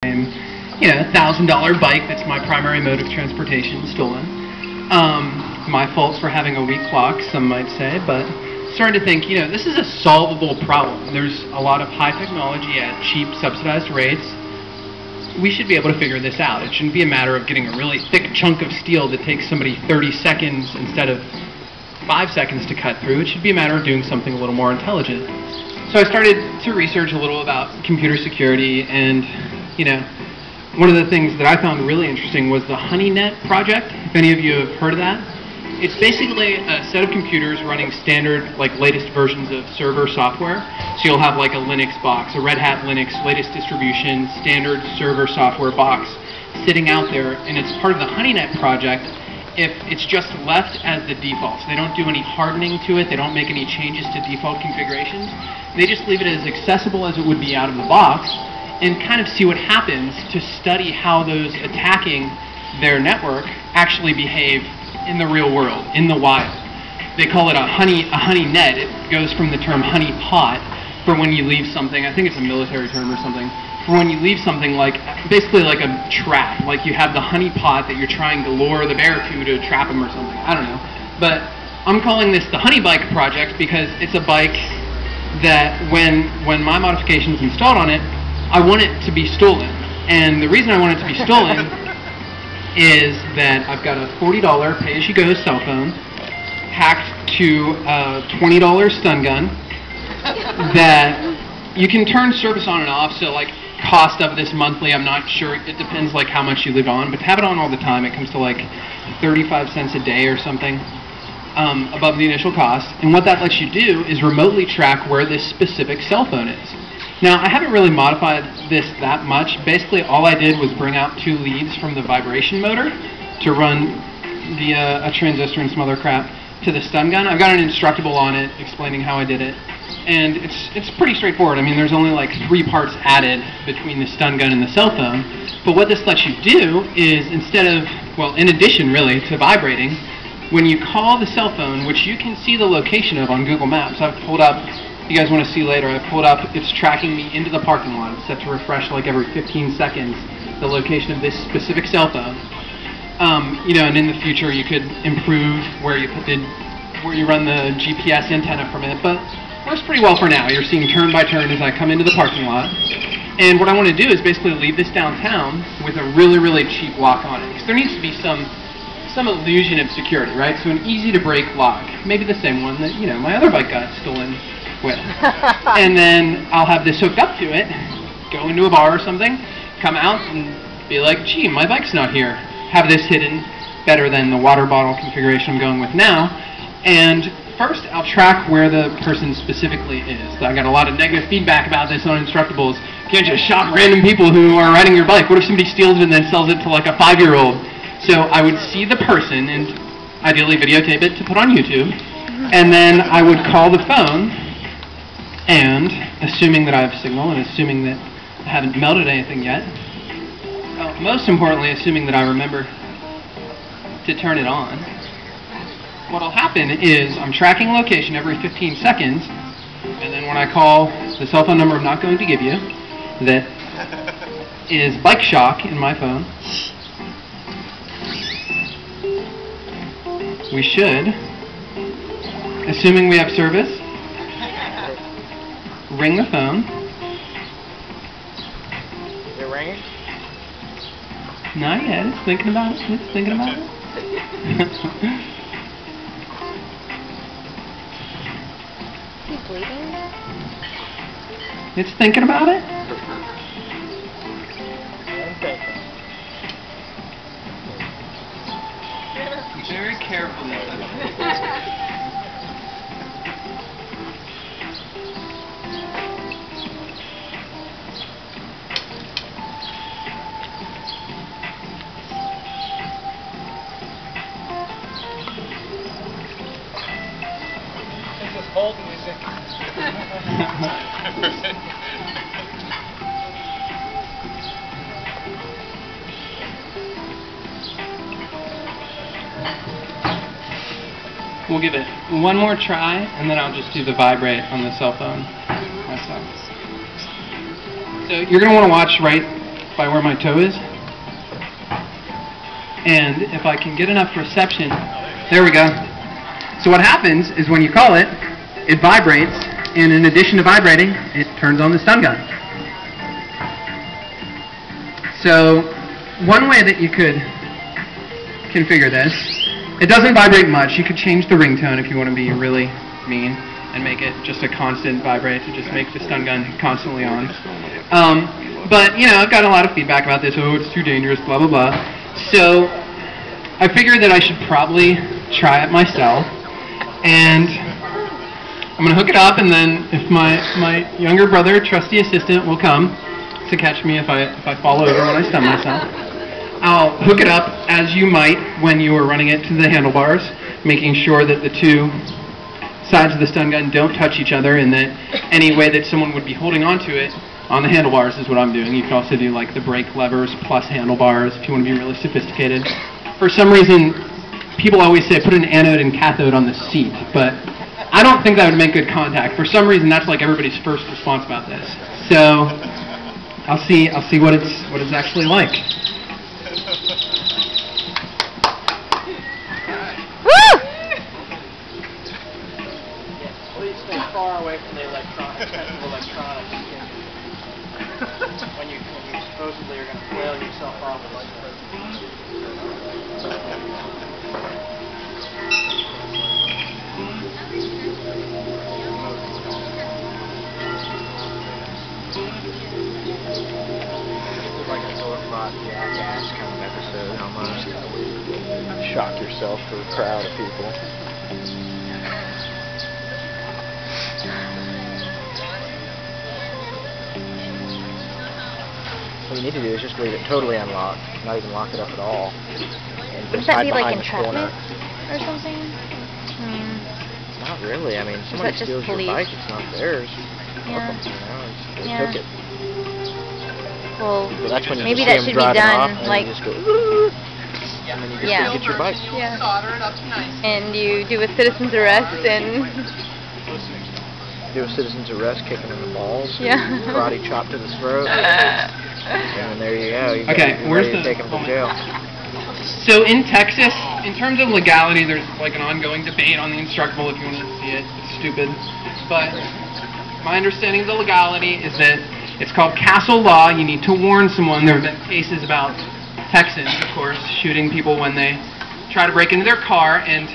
$1,000 bike that's my primary mode of transportation stolen. My fault for having a weak clock, some might say, but starting to think, this is a solvable problem. There's a lot of high technology at cheap, subsidized rates. We should be able to figure this out. It shouldn't be a matter of getting a really thick chunk of steel that takes somebody 30 seconds instead of 5 seconds to cut through. It should be a matter of doing something a little more intelligent. So I started to research a little about computer security, and one of the things that I found really interesting was the HoneyNet project. If any of you have heard of that. It's basically a set of computers running standard, latest versions of server software. So you'll have like a Linux box, a Red Hat Linux latest distribution, standard server software box sitting out there, and it's part of the HoneyNet project if it's just left as the default. So they don't do any hardening to it, they don't make any changes to default configurations. They just leave it as accessible as it would be out of the box and kind of see what happens to study how those attacking their network actually behave in the real world, in the wild. They call it a honey net. It goes from the term honey pot for when you leave something, I think it's a military term or something, for when you leave something basically like a trap, like you have the honey pot that you're trying to lure the bear to trap him or something, I don't know. But I'm calling this the honeybike project because it's a bike that when my modification's installed on it, I want it to be stolen. And the reason I want it to be stolen is that I've got a $40 pay-as-you-go cell phone hacked to a $20 stun gun that you can turn service on and off. So cost of this monthly, I'm not sure, it depends how much you leave on, but to have it on all the time, it comes to 35 cents a day or something above the initial cost. And what that lets you do is remotely track where this specific cell phone is. Now, I haven't really modified this that much. Basically, all I did was bring out 2 leads from the vibration motor to run via a transistor and some other crap to the stun gun. I've got an instructable on it explaining how I did it. And it's pretty straightforward. I mean, there's only 3 parts added between the stun gun and the cell phone. But what this lets you do is instead of, well, in addition really to vibrating, when you call the cell phone, which you can see the location of on Google Maps, I've pulled up, you guys want to see later, I've pulled up, it's tracking me into the parking lot. It's set to refresh every 15 seconds the location of this specific cell phone. And in the future you could improve where you run the GPS antenna from it, but works pretty well for now. You're seeing turn by turn as I come into the parking lot. And what I want to do is basically leave this downtown with a really, really cheap lock on it. Because there needs to be some illusion of security, right? So an easy to break lock. Maybe the same one that, my other bike got stolen with. And then I'll have this hooked up to it, go into a bar or something, come out and be like, gee, my bike's not here. Have this hidden better than the water bottle configuration I'm going with now. And first, I'll track where the person specifically is. So I got a lot of negative feedback about this on Instructables. You can't just shock random people who are riding your bike. What if somebody steals it and then sells it to a 5-year-old? So I would see the person and ideally videotape it to put on YouTube. And then I would call the phone, and assuming that I have signal and assuming that I haven't melted anything yet, most importantly, assuming that I remember to turn it on, what'll happen is I'm tracking location every 15 seconds, and then when I call the cell phone number I'm not going to give you, that is Bike Shock in my phone, we should, assuming we have service, ring the phone. Is it ringing? Not yet. It's thinking about it. It's thinking about it. He's bleeding? It's thinking about it? Very carefully. This is hold music. We'll give it one more try, and then I'll just do the vibrate on the cell phone myself. So you're going to want to watch right by where my toe is. And if I can get enough reception, there we go. So what happens is when you call it, it vibrates, and in addition to vibrating, it turns on the stun gun. So one way that you could configure this, it doesn't vibrate much. You could change the ringtone if you want to be really mean and make it just a constant vibrate to just make the stun gun constantly on. But, you know, I've got a lot of feedback about this. Oh, it's too dangerous, blah, blah, blah. So I figured that I should probably try it myself. And I'm going to hook it up, and then if my younger brother, trusty assistant, will come to catch me if I fall over when I stun myself, I'll hook it up as you might when you are running it to the handlebars, making sure that the two sides of the stun gun don't touch each other, and that any way that someone would be holding onto it on the handlebars is what I'm doing. You can also do like the brake levers plus handlebars if you want to be really sophisticated. For some reason, people always say put an anode and cathode on the seat, but I don't think that would make good contact. For some reason, that's like everybody's first response about this. So I'll see what it's actually like. Woo! Please stay far away from the electronics. when you supposedly are going to flail yourself off like this. It's like a dorkbot jackass kind of episode almost. Shock yourself to a crowd of people. What you need to do is just leave it totally unlocked, not even lock it up at all. And Wouldn't just that hide be like behind the entrapment corner. or something? Not really. I mean, somebody that just steals your police? bike, it's not theirs. Yeah. You know, they Yeah. took it. Well, But that's when you maybe just that see should them be driving off, done and like, you just go, "Ooh," and then you just Yeah. go get your bike. yeah. Solder it up nice. And you do a citizen's arrest and Do a citizen's arrest, kick him in the balls, Yeah. karate chop to the throat, and then there you go. You Okay, where's the take him to jail? So in Texas, in terms of legality, there's like an ongoing debate on the Instructable if you want to see it. It's stupid. But my understanding of the legality is that it's called castle law. You need to warn someone. There have been cases about Texans, of course, shooting people when they try to break into their car. And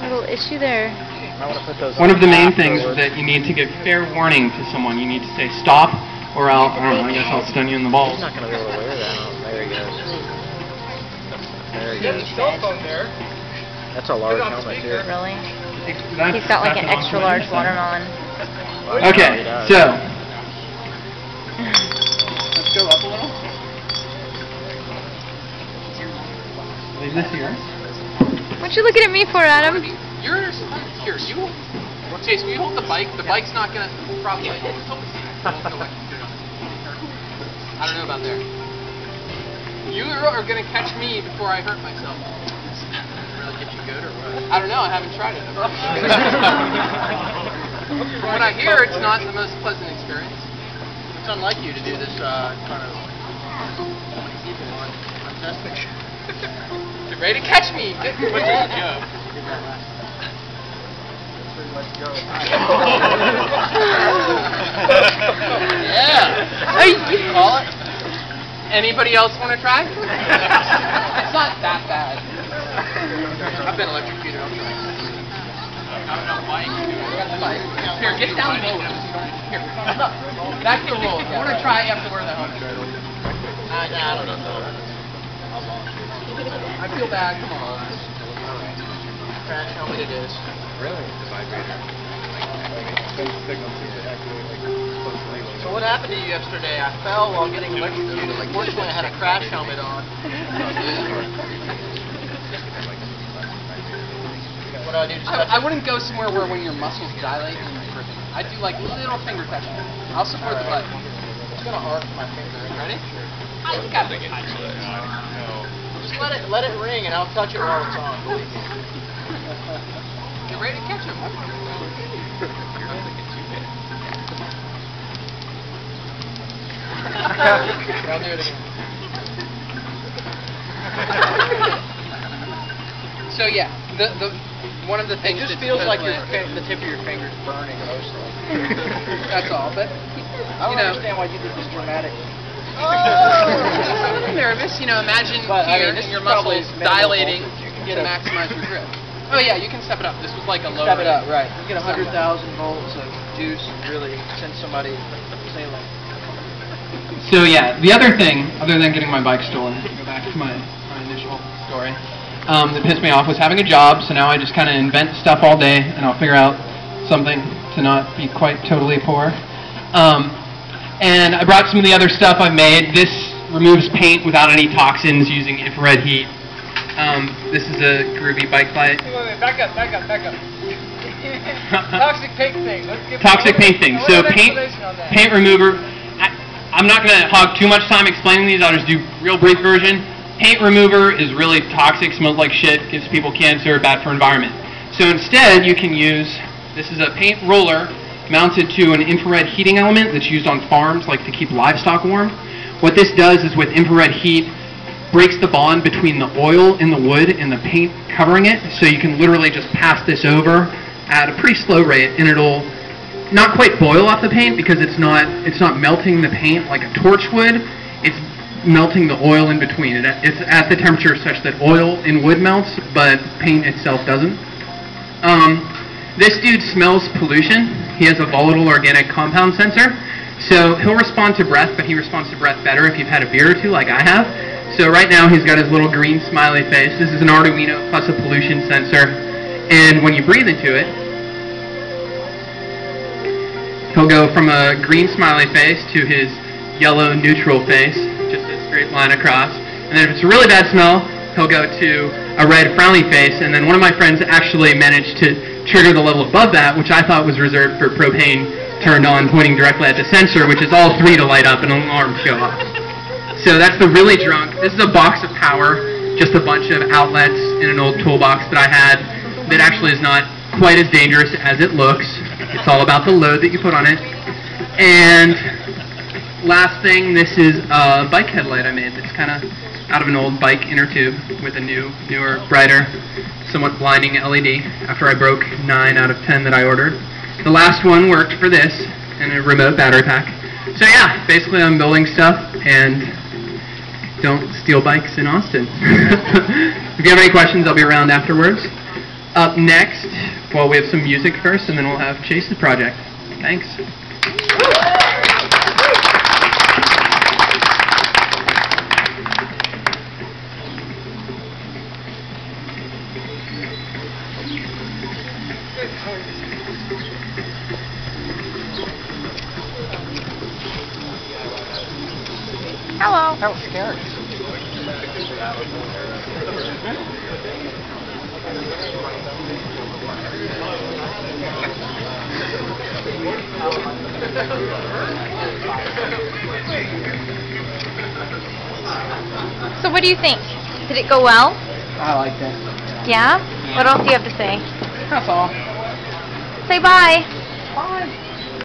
little issue there. I want to put those one on of the main things is afterwards. that you need to give fair warning to someone. You need to say stop, or I don't know, I guess I'll stun you in the balls. He's not going to be able to wear that. Oh, there he goes. There he You have goes. a cell phone there. That's a large helmet, too. Really? That's- He's got like that's an extra large watermelon. Okay, He does. so let's go up a little. Leave this here. What you looking at me for, Adam? You're here. You Chase, will you hold the bike? The bike's not gonna probably. I don't know about there. You are gonna catch me before I hurt myself. Really get you good or what? I don't know. I haven't tried it. From what I hear, it's not the most pleasant experience. It's unlike you to do this kind of testing. Get ready to catch me. Let's go. Let's go. Yeah. Are you Call it. Anybody else want to try? It's not that bad. I've been electrocuted. I'll try. I don't know why you do it. Here, get down low. Here, back to the roll. I want to try after we're the home. I don't know. I feel bad. Come on. Crash helmet it is. Really? The vibrator. Signal seems to activate like closely. So what happened to you yesterday? I fell while getting electrocuted. Like, fortunately I had a crash helmet on. What do I do? Just touch I it? wouldn't go somewhere where when your muscles dilate and you're gripping. I'd do like little finger touching. I'll support the butt. It's gonna arc my finger. Ready? I got it. Just let it ring and I'll touch it while it's on. Believe me. Get ready to catch him. I'll do it again. So yeah, the one of the It things just that's feels like the supposedly- tip of your finger's burning mostly. That's all, but I you don't know. understand why you did this dramatic. I'm nervous, imagine But, I here mean, this and your is probably muscles minimal dilating voltage. You can to get a- maximize your grip. Oh yeah, you can step it up. This was like a low Step it rate. up, right. You get 100,000 volts of juice and really send somebody sailing. So yeah, the other thing, other than getting my bike stolen, to go back to my initial story, that pissed me off was having a job, so now I just kind of invent stuff all day, and I'll figure out something to not be quite totally poor. And I brought some of the other stuff I made. This removes paint without any toxins using infrared heat. This is a groovy bike light. Wait, back up. Toxic paint thing. Let's give Toxic paint thing. So paint remover. I'm not going to hog too much time explaining these. I'll just do real brief version. Paint remover is really toxic, smells like shit, gives people cancer, bad for environment. So instead, you can use, this is a paint roller mounted to an infrared heating element that's used on farms, like to keep livestock warm. What this does is with infrared heat, breaks the bond between the oil in the wood and the paint covering it, so you can literally just pass this over at a pretty slow rate, and it'll not quite boil off the paint because it's not melting the paint like a torch would. It's melting the oil in between. It's at the temperature such that oil in wood melts, but paint itself doesn't. This dude smells pollution. He has a volatile organic compound sensor, so he'll respond to breath, but he responds to breath better if you've had a beer or two like I have. So right now he's got his little green smiley face. This is an Arduino plus a pollution sensor, and when you breathe into it, he'll go from a green smiley face to his yellow neutral face, just a straight line across. And then if it's a really bad smell, he'll go to a red frowny face, and then one of my friends actually managed to trigger the level above that, which I thought was reserved for propane turned on pointing directly at the sensor, which is all three to light up and an alarm show off. So that's the really drunk. This is a box of power, just a bunch of outlets in an old toolbox that I had that actually is not quite as dangerous as it looks. It's all about the load that you put on it. And last thing, this is a bike headlight I made that's kind of out of an old bike inner tube with a newer, brighter, somewhat blinding LED after I broke 9 out of 10 that I ordered. The last one worked for this and a remote battery pack. So yeah, basically I'm building stuff, and don't steal bikes in Austin. If you have any questions, I'll be around afterwards. Up next, well, we have some music first, and then we'll have Chase's project. Thanks. Hello. That was scary. So what do you think? Did it go well? I like that. Yeah? What else do you have to say? That's all. Say bye. Bye.